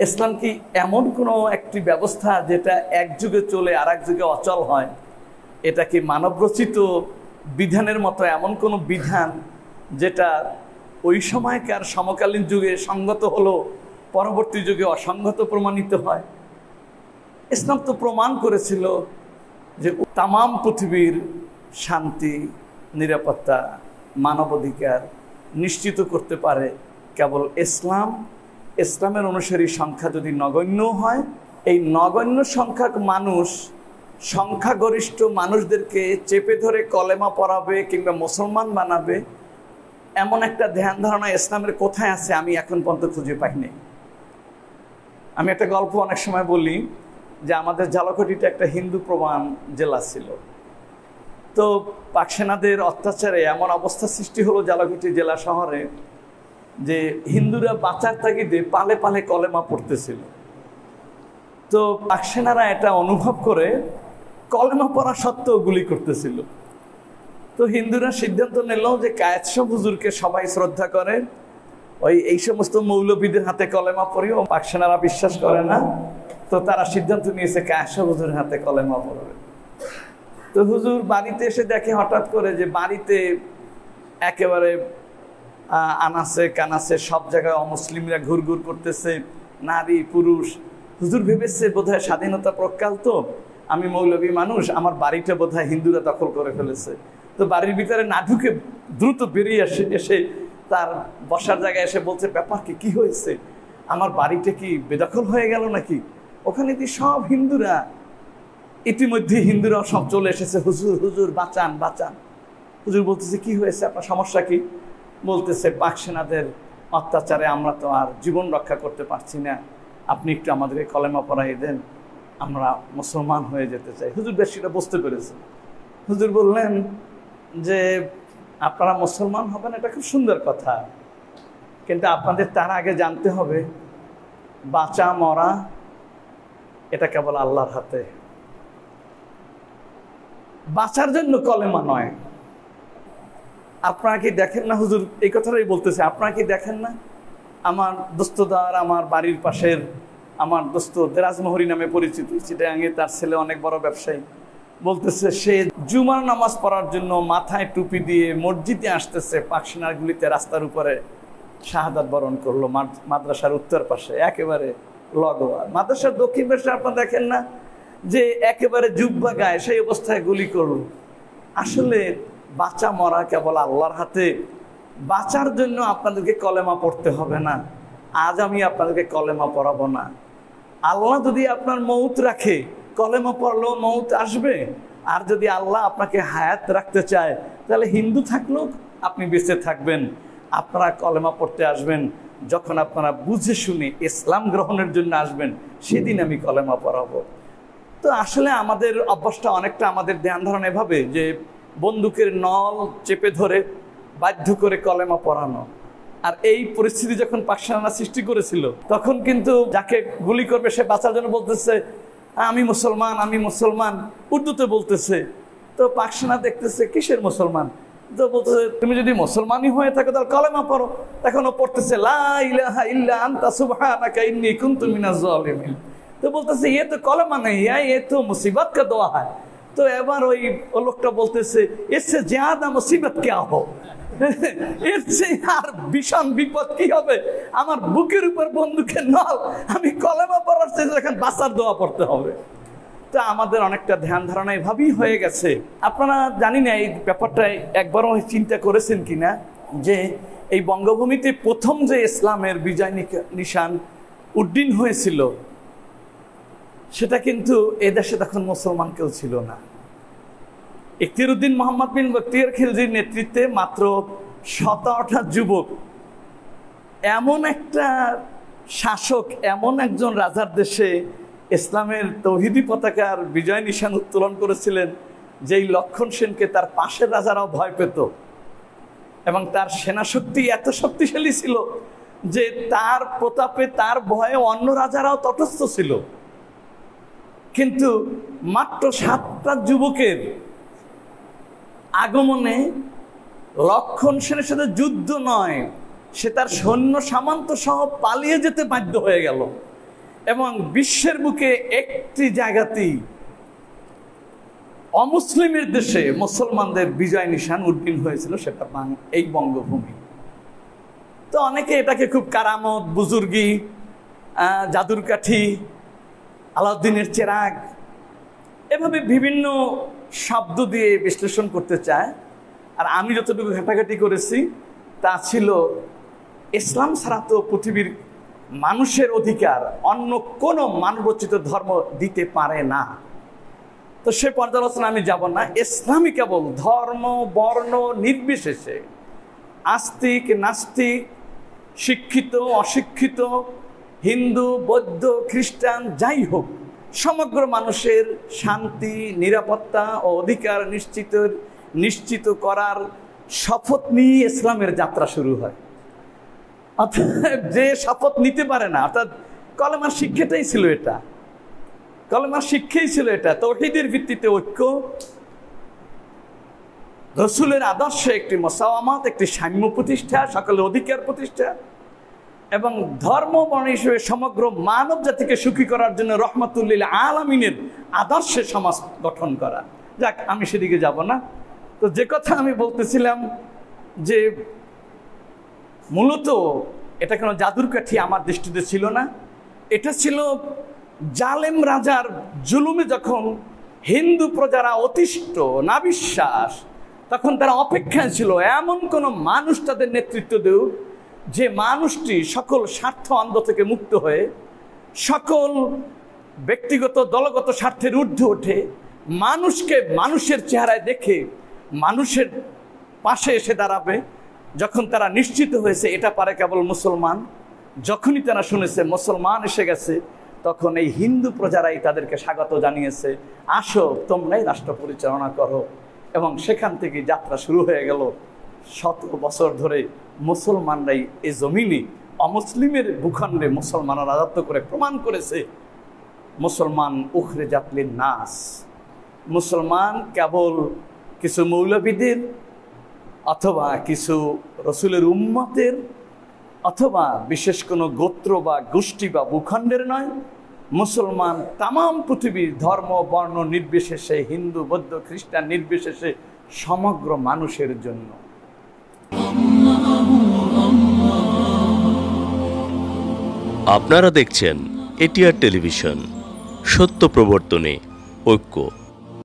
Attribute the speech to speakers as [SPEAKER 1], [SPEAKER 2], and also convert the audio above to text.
[SPEAKER 1] ইসলাম কি এমন কোনো একটি ব্যবস্থা যেটা এক যুগে চলে আর এক যুগে অচল হয়? এটা কি মানবরচিত বিধানের মতো এমন কোনো বিধান যেটা ওই সময়কার সমকালীন যুগে সঙ্গত হলো, পরবর্তী যুগে অসঙ্গত প্রমাণিত হয়? ইসলাম তো প্রমাণ করেছিল যে তামাম পৃথিবীর শান্তি, নিরাপত্তা, মানবাধিকার নিশ্চিত করতে পারে কেবল ইসলাম। ইসলামের অনুসারী সংখ্যা যদি নগণ্য হয়, এই নগণ্য সংখ্যক মানুষ সংখ্যাগরিষ্ঠ মানুষদেরকে চেপে ধরে কলেমা পড়াবে কিংবা মুসলমান বানাবে, এমন একটা ধ্যান ধারণা ইসলামের কোথায় আছে আমি এখন পর্যন্ত খুঁজে পাইনি। আমি একটা গল্প অনেক সময় বলি যে আমাদের ঝালকাঠিতে একটা হিন্দু প্রধান জেলা ছিল। তো পাক সেনাদের অত্যাচারে এমন অবস্থা সৃষ্টি হলো ঝালকাঠি জেলা শহরে যে হিন্দুরা বাঁচার তাগিদে পালে পালে কলেমা পড়তেছিল। তো পাক সেনারা এটা অনুভব করে কলেমা পড়া সত্ত্বেও গুলি করতেছিল। তো হিন্দুরা সিদ্ধান্ত নিল যে কায়েদ সাহেব হুজুরকে সবাই শ্রদ্ধা করে, এই সমস্ত মৌলবীদের হাতে কলেমা পড়িও পাক সেনারা বিশ্বাস করে না। তো তারা সিদ্ধান্ত নিয়েছে কায়েদ সাহেব হুজুরের হাতে কলেমা পড়বে। তো হুজুর বাড়িতে এসে দেখে হঠাৎ করে যে বাড়িতে একেবারে আনাসে কানাসে সব জায়গায় অমুসলিমরা ঘুরঘুর করতেছে, নারী পুরুষ। হুজুর ভেবেছে বোধহয় স্বাধীনতা প্রকাল, তো আমি মৌলবী মানুষ, আমার বাড়িটা বোধহয় হিন্দুরা দখল করে ফেলেছে। তো বাড়ির ভিতরে না ঢুকে দ্রুত বেরিয়ে এসে তার বসার জায়গায় এসে বলছে, ব্যাপার কি হয়েছে, আমার বাড়িটা কি বেদখল হয়ে গেল নাকি? ওখানে কি সব হিন্দুরা, ইতিমধ্যে হিন্দুরাও সব চলে এসেছে, হুজুর হুজুর বাঁচান বাঁচান। হুজুর বলতেছে কি হয়েছে, আপনার সমস্যা কি? বলতেছে পাক সেনাদের অত্যাচারে আমরা তো আর জীবন রক্ষা করতে পারছি না, আপনি একটু আমাদেরকে কলেমা পড়াই দেন, আমরা মুসলমান হয়ে যেতে চাই। হুজুর বেশ সেটা বুঝতে পেরেছে। হুজুর বললেন যে আপনারা মুসলমান হবেন, এটা খুব সুন্দর কথা, কিন্তু আপনাদের তার আগে জানতে হবে বাঁচা মরা এটা কেবল আল্লাহর হাতে। বাঁচার জন্য কলেমা নয়। আপনারা কি দেখেন না, হুজুর এই কথাটাই বলতেছে, আপনারা কি দেখেন না আমার দোস্তদার, আমার বাড়ির পাশের আমার দোস্ত দেরাজমহরি নামে পরিচিত, চিটাগাঙে তার ছেলে অনেক বড় ব্যবসায়ী, বলতেছে সে জুমার নামাজ পড়ার জন্য মাথায় টুপি দিয়ে মসজিদে আসতেছে, পাক সেনার গুলিতে রাস্তার উপরে শাহাদাত বরণ করলো মাদ্রাসার উত্তর পাশে, একেবারে লগোয়া। মাদ্রাসার দক্ষিণ পাশে আপনারা দেখেন না যে একেবারে জুব্বা গায়ে, সেই অবস্থায় গুলি করলো। আসলে বাঁচা মরা কেবল আল্লাহর হাতে। বাঁচার জন্য আপনাদেরকে কলেমা পড়তে হবে না। আজ আমি আপনাদেরকে কলেমা পড়াবো না। আল্লাহ যদি আপনার মৌত রাখে, কলেমা পড়লেও মৌত আসবে। আর যদি আল্লাহ আপনাকে হায়াত রাখতে চায়, তাহলে হিন্দু থাকলেও আপনি বেঁচে থাকবেন। আপনারা কলেমা পড়তে আসবেন যখন আপনারা বুঝে শুনে ইসলাম গ্রহণের জন্য আসবেন, সেদিন আমি কলেমা পড়াবো। তো আসলে আমাদের অভ্যাসটা অনেকটা আমাদের ধ্যান ধারণা এভাবে যে বন্দুকের নল চেপে ধরে বাধ্য করে কলেমা পড়ানো। আর এই পরিস্থিতি যখন পাক সেনারা সৃষ্টি করেছিল, তখন কিন্তু যাকে গুলি করবে সে বাঁচার জন্য বলতেছে আমি মুসলমান, আমি মুসলমান, উর্দুতে বলতেছে। তো পাক সেনা দেখতেছে কিসের মুসলমান, তো বলতেছে তুমি যদি মুসলমানই হয়ে থাকো তাহলে কলেমা পড়ো। তখন ও পড়তেছে লা ইলাহা ইল্লা আনতা সুবহানাকা ইন্নী কুনতু মিনাজ জালিমিন। তো বলতেছে এ তো কলেমা নেই, এ তো মুসিবত কা দোয়া হয়। তো এবার ওই লোকটা বলতেছে এসে জ্যাদা মুসিবত কেয়া হো, এর চেয়ে আর ভীষণ বিপদ কি হবে, আমার বুকের উপর বন্দুকের নল, আমি কলেমা পড়ার চেয়ে এখন বাঁচার দোয়া পড়তে হবে। তো আমাদের অনেকটা ধ্যান ধারণা এভাবেই হয়ে গেছে। আপনারা জানি না এই ব্যাপারটা একবারও চিন্তা করেছেন কিনা যে এই বঙ্গভূমিতে প্রথম যে ইসলামের বিজয় নিশান উড্ডীন হয়েছিল, সেটা কিন্তু এদেশে তখন মুসলমান কেউ ছিল না। ইখতিয়ারউদ্দিন মোহাম্মদ বিন বখতিয়ার খিলজির নেতৃত্বে মাত্র 17টা যুবক, এমন একটা শাসক, এমন একজন রাজার দেশে ইসলামের তৌহিদি পতাকার বিজয় নিশান উত্তোলন করেছিলেন, যেই লক্ষণ সেনকে তার পাশের রাজারাও ভয় পেত। এবং তার সেনাশক্তি এত শক্তিশালী ছিল যে তার প্রতাপে, তার ভয়ে অন্য রাজারাও তটস্থ ছিল। কিন্তু মাত্র 7টা যুবকের আগমনে লক্ষণ সেনের সাথে যুদ্ধ নয়, সে তার সৈন্য সামন্ত সহ পালিয়ে যেতে বাধ্য হয়ে গেল। এবং বিশ্বের বুকে একটি জায়গাতেই অমুসলিমের দেশে মুসলমানদের বিজয় নিশান উড্ডীন হয়েছিল, সেটা এই বঙ্গভূমি। তো অনেকে এটাকে খুব কারামত, বুজুর্গি, জাদুর কাঠি, আলাউদ্দিনের চেরাগ, এভাবে বিভিন্ন শব্দ দিয়ে বিশ্লেষণ করতে চায়। আর আমি যতটুকু ঘাটাঘাটি করেছি তা ছিল ইসলাম ছাড়া তো পৃথিবীর মানুষের অধিকার অন্য কোনো মানবরচিত ধর্ম দিতে পারে না। তো সে পর্যালোচনা আমি যাব না। ইসলামই কেবল ধর্ম বর্ণ নির্বিশেষে, আস্তিক নাস্তিক, শিক্ষিত অশিক্ষিত, হিন্দু বৌদ্ধ খ্রিস্টান যাই হোক, সমগ্র মানুষের শান্তি নিরাপত্তা ও অধিকার নিশ্চিত করার শপথ নিয়ে ইসলামের যাত্রা শুরু হয়। অর্থাৎ যে শপথ নিতে পারে না, অর্থাৎ কলেমার শিক্ষাটাই ছিল এটা, কলেমার শিক্ষাই ছিল এটা, তাওহীদের ভিত্তিতে ঐক্য, রসুলের আদর্শে একটি মুসাওয়ামাত, একটি সাম্য প্রতিষ্ঠা, সকলের অধিকার প্রতিষ্ঠা, এবং ধর্ম বর্ণ হিসেবে সমগ্র মানব জাতিকে সুখী করার জন্য রহমাতুল্লিল আলামিনের আদর্শে সমাজ গঠন করা। যাক, আমি সেদিকে যাব না। তো যে কথা আমি বলতেছিলাম যে মূলত এটা কোনো জাদুর কাঠি আমার দৃষ্টিতে ছিল না, এটা ছিল জালেম রাজার জুলুমে যখন হিন্দু প্রজারা অতিষ্ঠ নাবিশ্বাস, তখন তারা অপেক্ষায় ছিল এমন কোনো মানুষ তাদের নেতৃত্ব দেউক যে মানুষটি সকল স্বার্থ অন্ধ থেকে মুক্ত হয়ে সকল ব্যক্তিগত দলগত স্বার্থের ঊর্ধ্বে ওঠে, মানুষকে মানুষের চেহারায় দেখে মানুষের পাশে এসে দাঁড়াবে। যখন তারা নিশ্চিত হয়েছে এটা পারে কেবল মুসলমান, যখনই তারা শুনেছে মুসলমান এসে গেছে, তখন এই হিন্দু প্রজারাই তাদেরকে স্বাগত জানিয়েছে, আসো তোমরাই রাষ্ট্র পরিচালনা করো। এবং সেখান থেকে যাত্রা শুরু হয়ে গেল। শত বছর ধরে মুসলমানরাই এই জমিনে অমুসলিমের ভূখণ্ডে মুসলমানরা রাজত্ব করে প্রমাণ করেছে মুসলমান উখরে জাতলিন নাস, মুসলমান কেবল কিছু মৌলবীদের অথবা কিছু রসুলের উম্মতের অথবা বিশেষ কোনো গোত্র বা গোষ্ঠী বা ভূখণ্ডের নয়, মুসলমান তামাম পৃথিবীর ধর্ম বর্ণ নির্বিশেষে, হিন্দু বৌদ্ধ খ্রিস্টান নির্বিশেষে সমগ্র মানুষের জন্য।
[SPEAKER 2] আপনারা দেখছেন এটিআর টেলিভিশন, সত্য প্রবর্তনে ঐক্য।